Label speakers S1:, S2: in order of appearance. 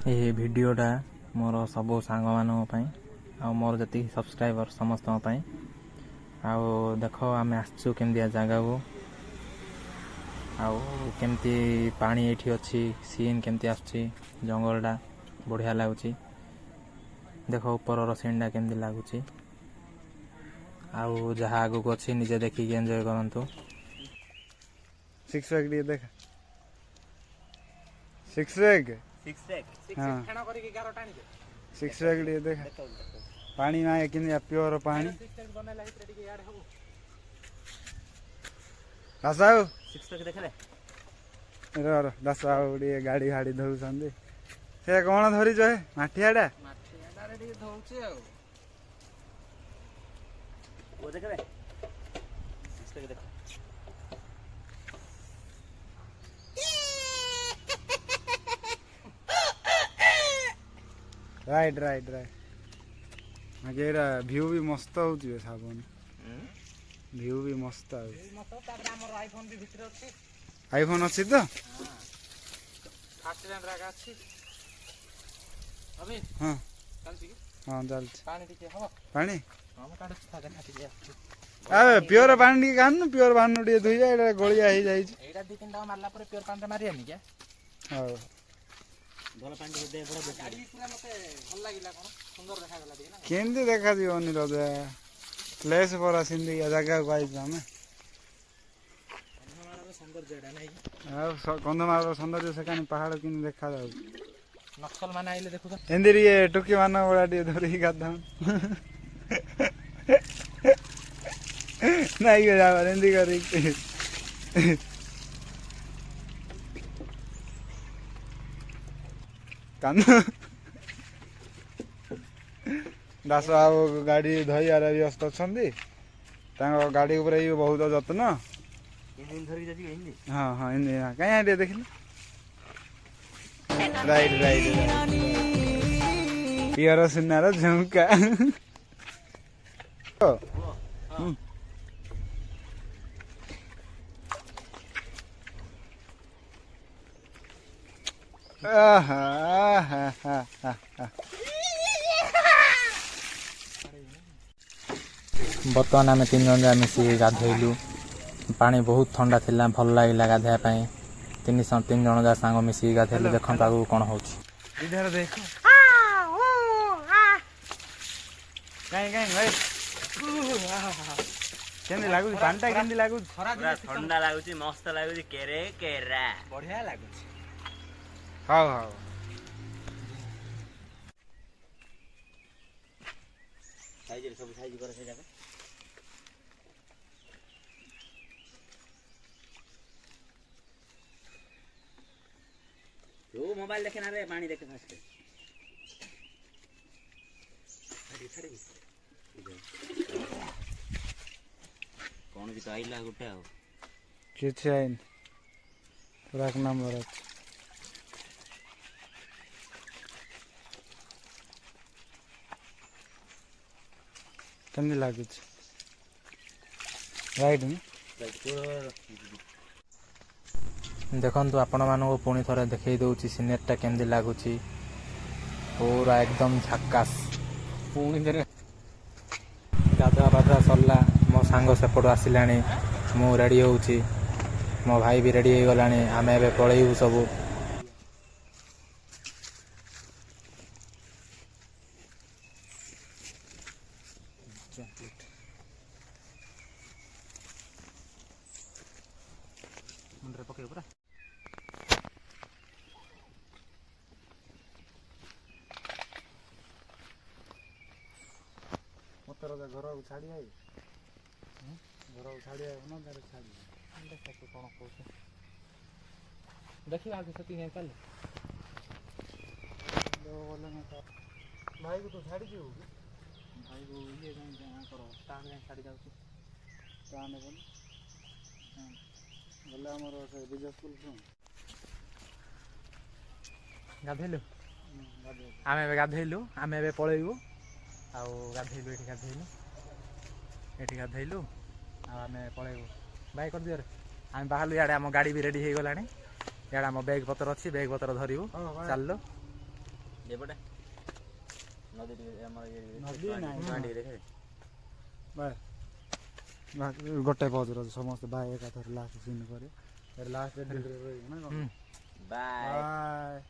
S1: ये भिडटा मोर सब सांग मानी मोर जी सब्सक्राइबर समस्त आउ देख आम आसचु केमतिया जगह को आमती पानी ये अच्छी सीन केमती आसुची जंगलटा बढ़िया लगुच देख ऊपर सीन केमती लगुच आउ जहाँ आगू को अच्छी निजे देखिए एंजॉय करंतु।
S2: सिक्स पैक देख सिक्स पैक सिक्स पैक देख पानी ना कि प्योर पानी दासाऊ दासाऊ गाड़ी हाड़ी धोउछन्ती से कौन धरी है माठियाटा राइट राइट राइट आगे व्यू भी मस्त हो साबन व्यू भी मस्त आईफोन अच्छी तो हाँ हाँ पानी अबे प्योर पानी कान प्योर पानी टे धुई जा गलिया हो जाई एटा दी तीन मारला पर प्योर पानी मारियानी क्या हां भल पानी दे बड़ गाड़ी पूरा मते भल लागिला कोन सुंदर देखा गला दिना केंदी देखा दियोनी रोदे प्लेस पर सिंधी जगह को आइज हमें कंधमार सौंदर्य डा नहीं हां कंधमार सौंदर्य से कानी पहाड़ किन देखा जाउ नक्सल माने आइले देखु त एंदिरी ये टुकी मानो बड़ा टे धरी गादा नहीं के जावा एंदी करी कान दास बाबू गाड़ी धोई आर व्यस्त अच्छे गाड़ी उपरे बहुत जत्न हाँ हाँ कहीं देख राइट राइट पियर सुनार झुमका
S1: बर्तमान आम तीन जन मिसिक गाधेलु पानी बहुत ठंडा थिला भल लगे गाधेवाई तीन जन जा सांग मिसिक गाधेलु देखो आगू कौन हो
S3: ठंडा लगुच मस्त लगुच केरे केरा
S2: बढ़िया लगुच हाँ हाँ
S3: साइज सब साइज कर से जाके जो मोबाइल देखे ना रे पानी देखे फास्ट कौन भी तो आइला गुटे आ
S2: किछ आइन पूरा एक नंबर है कमी लागुच राइट में
S1: देखु आपण मानक पुणी थोड़े देखई दौची सीनेरीटा केमती लगुच पूरा एकदम झक्कास पुणी थे गाधुआ पाधुआ सरला मो सांग सेपट आसला मु रेडी होउची मो भाई भी रेडी हो गला आम ए पलैबू सबू पके पूरा
S2: घर को छाड़ी आई घर को छाड़ी आए ना छाड़ी
S1: देख कौन कौन देखिए आगे से नहीं चल
S2: भाई को तो छाड़ी जीव
S1: भाई को ये करो छाड़ी जाऊँ
S2: गला आमर से विजय स्कूल
S1: गाधेलु आम गाधेलु आम ए पलैबू गाधेलु ये गाधेलु आम पलैबू बाय कर दियो आम बाहर इे आम गाड़ी भी रेडी हो गला इे आम बैग पतर अच्छी बैग पतर धरबू चल
S3: ଏପଟେ ନଦୀ ଟିକେ ଆମର
S2: ନଦୀ ନାହିଁ।
S3: ଟିକେ ଦେଖେ
S2: ବାଏ ଗୋଟେ ପଜର ସମସ୍ତେ ବାଏ ଏକାଥରେ ଲାଷ୍ଟ ସିନ୍ କରି ଲାଷ୍ଟ ଡେଲିରେ ରହିବ ନା କ'ଣ?
S3: Bye
S2: bye.